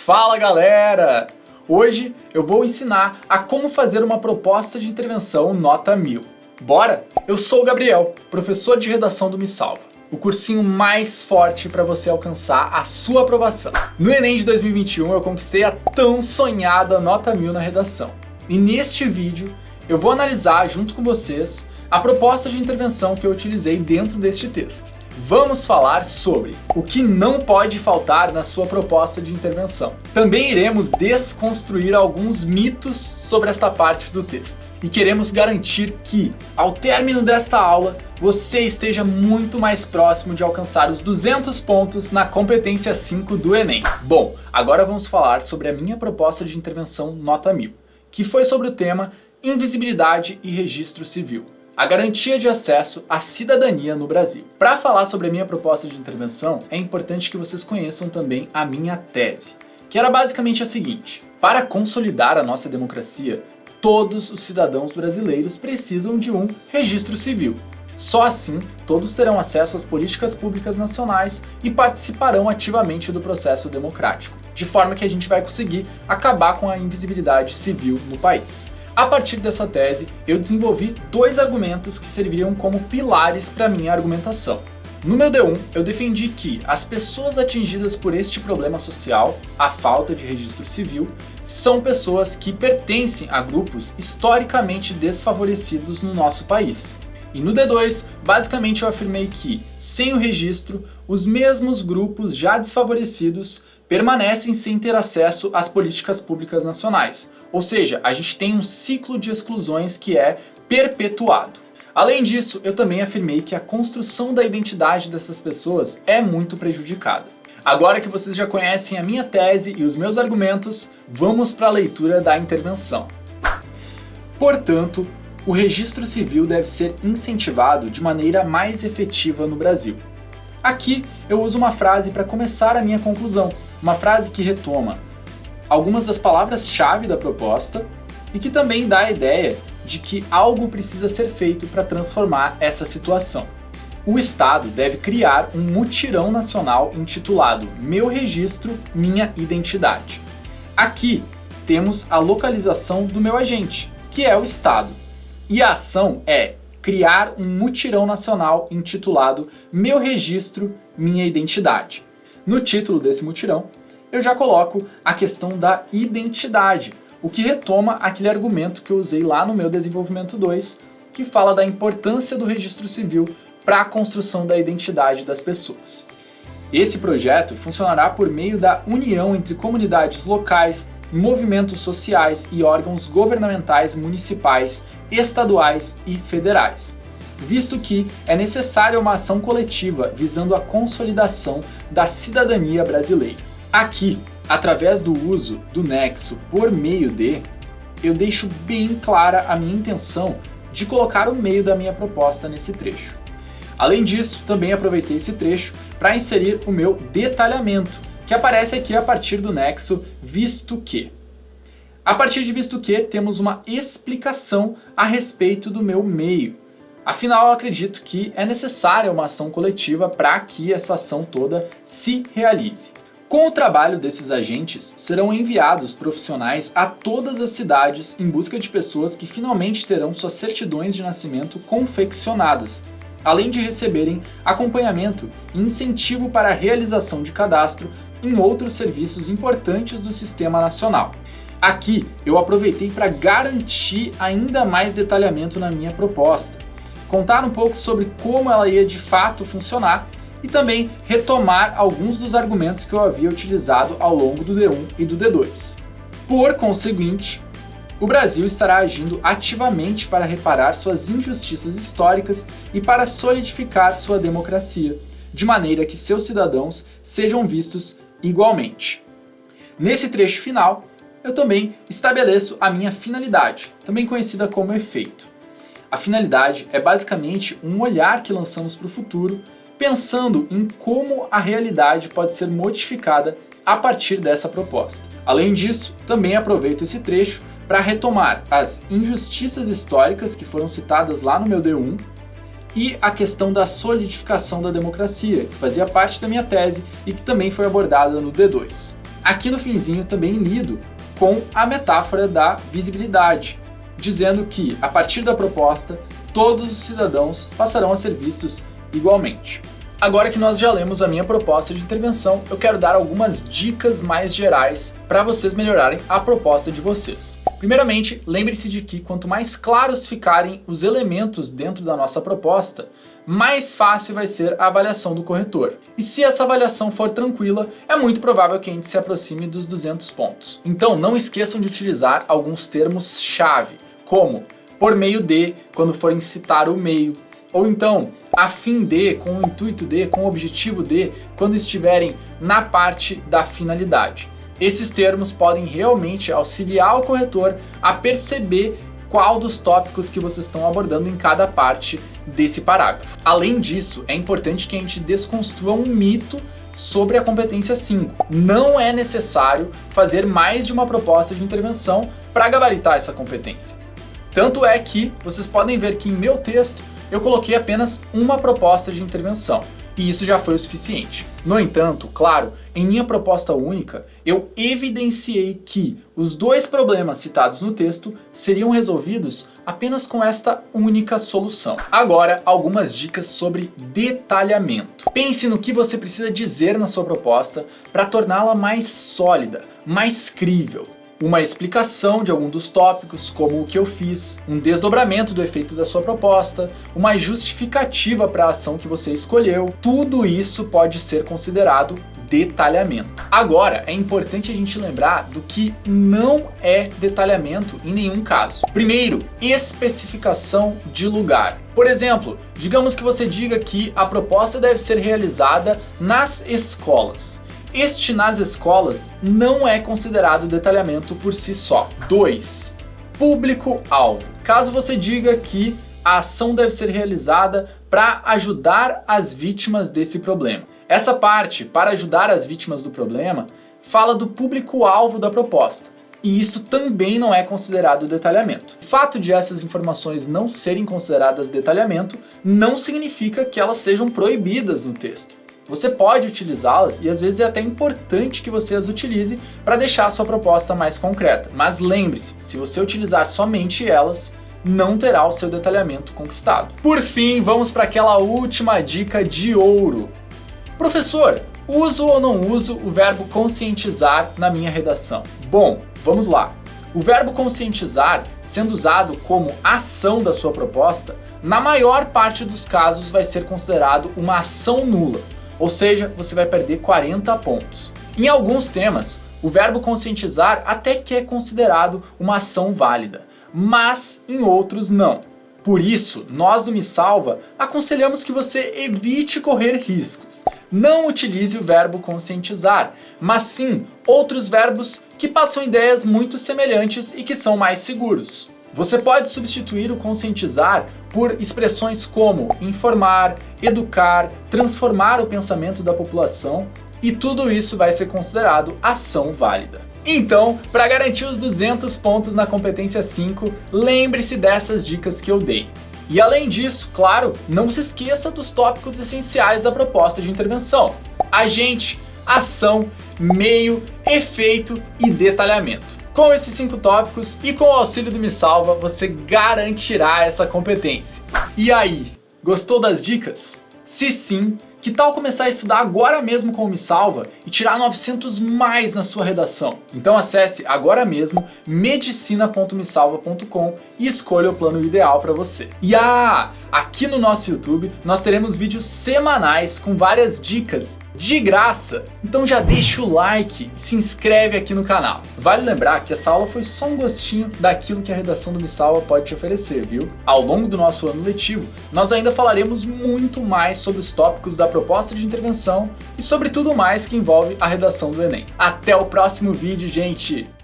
Fala galera! Hoje eu vou ensinar a como fazer uma proposta de intervenção nota 1000. Bora? Eu sou o Gabriel, professor de redação do Me Salva, o cursinho mais forte para você alcançar a sua aprovação. No Enem de 2021 eu conquistei a tão sonhada nota 1000 na redação. E neste vídeo eu vou analisar junto com vocês a proposta de intervenção que eu utilizei dentro deste texto. Vamos falar sobre o que não pode faltar na sua proposta de intervenção. Também iremos desconstruir alguns mitos sobre esta parte do texto. E queremos garantir que, ao término desta aula, você esteja muito mais próximo de alcançar os 200 pontos na competência 5 do Enem. Bom, agora vamos falar sobre a minha proposta de intervenção nota 1000, que foi sobre o tema Invisibilidade e Registro Civil. A garantia de acesso à cidadania no Brasil. Para falar sobre a minha proposta de intervenção, é importante que vocês conheçam também a minha tese, que era basicamente a seguinte: para consolidar a nossa democracia, todos os cidadãos brasileiros precisam de um registro civil. Só assim, todos terão acesso às políticas públicas nacionais e participarão ativamente do processo democrático, de forma que a gente vai conseguir acabar com a invisibilidade civil no país. A partir dessa tese, eu desenvolvi dois argumentos que serviriam como pilares para minha argumentação. No meu D1, eu defendi que as pessoas atingidas por este problema social, a falta de registro civil, são pessoas que pertencem a grupos historicamente desfavorecidos no nosso país. E no D2, basicamente eu afirmei que, sem o registro, os mesmos grupos já desfavorecidos permanecem sem ter acesso às políticas públicas nacionais. Ou seja, a gente tem um ciclo de exclusões que é perpetuado. Além disso, eu também afirmei que a construção da identidade dessas pessoas é muito prejudicada. Agora que vocês já conhecem a minha tese e os meus argumentos, vamos para a leitura da intervenção. Portanto, o registro civil deve ser incentivado de maneira mais efetiva no Brasil. Aqui eu uso uma frase para começar a minha conclusão, uma frase que retoma algumas das palavras-chave da proposta e que também dá a ideia de que algo precisa ser feito para transformar essa situação. O Estado deve criar um mutirão nacional intitulado Meu Registro, Minha Identidade. Aqui temos a localização do meu agente, que é o Estado. E a ação é criar um mutirão nacional intitulado Meu Registro, Minha Identidade. No título desse mutirão, eu já coloco a questão da identidade, o que retoma aquele argumento que eu usei lá no meu desenvolvimento 2, que fala da importância do registro civil para a construção da identidade das pessoas. Esse projeto funcionará por meio da união entre comunidades locais, movimentos sociais e órgãos governamentais municipais, estaduais e federais, visto que é necessária uma ação coletiva visando a consolidação da cidadania brasileira. Aqui, através do uso do nexo por meio de, eu deixo bem clara a minha intenção de colocar o meio da minha proposta nesse trecho. Além disso, também aproveitei esse trecho para inserir o meu detalhamento, que aparece aqui a partir do nexo visto que. A partir de visto que, temos uma explicação a respeito do meu meio. Afinal, eu acredito que é necessária uma ação coletiva para que essa ação toda se realize. Com o trabalho desses agentes, serão enviados profissionais a todas as cidades em busca de pessoas que finalmente terão suas certidões de nascimento confeccionadas, além de receberem acompanhamento e incentivo para a realização de cadastro em outros serviços importantes do Sistema Nacional. Aqui eu aproveitei para garantir ainda mais detalhamento na minha proposta, contar um pouco sobre como ela ia de fato funcionar e também retomar alguns dos argumentos que eu havia utilizado ao longo do D1 e do D2. Por conseguinte, o Brasil estará agindo ativamente para reparar suas injustiças históricas e para solidificar sua democracia, de maneira que seus cidadãos sejam vistos igualmente. Nesse trecho final, eu também estabeleço a minha finalidade, também conhecida como efeito. A finalidade é basicamente um olhar que lançamos para o futuro, pensando em como a realidade pode ser modificada a partir dessa proposta. Além disso, também aproveito esse trecho para retomar as injustiças históricas que foram citadas lá no meu D1 e a questão da solidificação da democracia, que fazia parte da minha tese e que também foi abordada no D2. Aqui no finzinho também lido com a metáfora da visibilidade, dizendo que, a partir da proposta, todos os cidadãos passarão a ser vistos igualmente. Agora que nós já lemos a minha proposta de intervenção, eu quero dar algumas dicas mais gerais para vocês melhorarem a proposta de vocês. Primeiramente, lembre-se de que quanto mais claros ficarem os elementos dentro da nossa proposta, mais fácil vai ser a avaliação do corretor. E se essa avaliação for tranquila, é muito provável que a gente se aproxime dos 200 pontos. Então, não esqueçam de utilizar alguns termos-chave, como por meio de, quando forem citar o meio, ou então a fim de, com o intuito de, com o objetivo de, quando estiverem na parte da finalidade. Esses termos podem realmente auxiliar o corretor a perceber qual dos tópicos que vocês estão abordando em cada parte desse parágrafo. Além disso, é importante que a gente desconstrua um mito sobre a competência 5. Não é necessário fazer mais de uma proposta de intervenção para gabaritar essa competência. Tanto é que vocês podem ver que em meu texto eu coloquei apenas uma proposta de intervenção, e isso já foi o suficiente. No entanto, claro, em minha proposta única, eu evidenciei que os dois problemas citados no texto seriam resolvidos apenas com esta única solução. Agora, algumas dicas sobre detalhamento. Pense no que você precisa dizer na sua proposta para torná-la mais sólida, mais crível. Uma explicação de algum dos tópicos, como o que eu fiz, um desdobramento do efeito da sua proposta, uma justificativa para a ação que você escolheu. Tudo isso pode ser considerado detalhamento. Agora, é importante a gente lembrar do que não é detalhamento em nenhum caso. Primeiro, especificação de lugar. Por exemplo, digamos que você diga que a proposta deve ser realizada nas escolas. Este nas escolas não é considerado detalhamento por si só. 2. Público-alvo. Caso você diga que a ação deve ser realizada para ajudar as vítimas desse problema. Essa parte, para ajudar as vítimas do problema, fala do público-alvo da proposta. E isso também não é considerado detalhamento. O fato de essas informações não serem consideradas detalhamento não significa que elas sejam proibidas no texto. Você pode utilizá-las e às vezes é até importante que você as utilize para deixar a sua proposta mais concreta. Mas lembre-se, se você utilizar somente elas, não terá o seu detalhamento conquistado. Por fim, vamos para aquela última dica de ouro. Professor, uso ou não uso o verbo conscientizar na minha redação? Bom, vamos lá. O verbo conscientizar, sendo usado como ação da sua proposta, na maior parte dos casos vai ser considerado uma ação nula. Ou seja, você vai perder 40 pontos. Em alguns temas, o verbo conscientizar até que é considerado uma ação válida, mas em outros não. Por isso, nós do Me Salva aconselhamos que você evite correr riscos. Não utilize o verbo conscientizar, mas sim outros verbos que passam ideias muito semelhantes e que são mais seguros. Você pode substituir o conscientizar por expressões como informar, educar, transformar o pensamento da população, e tudo isso vai ser considerado ação válida. Então, para garantir os 200 pontos na competência 5, lembre-se dessas dicas que eu dei. E além disso, claro, não se esqueça dos tópicos essenciais da proposta de intervenção: agente, ação, meio, efeito e detalhamento. Com esses 5 tópicos e com o auxílio do Me Salva, você garantirá essa competência. E aí, gostou das dicas? Se sim, que tal começar a estudar agora mesmo com o Me Salva e tirar 900 mais na sua redação? Então acesse agora mesmo medicina.mesalva.com e escolha o plano ideal para você. E aqui no nosso YouTube nós teremos vídeos semanais com várias dicas de graça. Então já deixa o like e se inscreve aqui no canal. Vale lembrar que essa aula foi só um gostinho daquilo que a redação do Me Salva pode te oferecer, viu? Ao longo do nosso ano letivo, nós ainda falaremos muito mais sobre os tópicos da proposta de intervenção e sobre tudo mais que envolve a redação do Enem. Até o próximo vídeo, gente!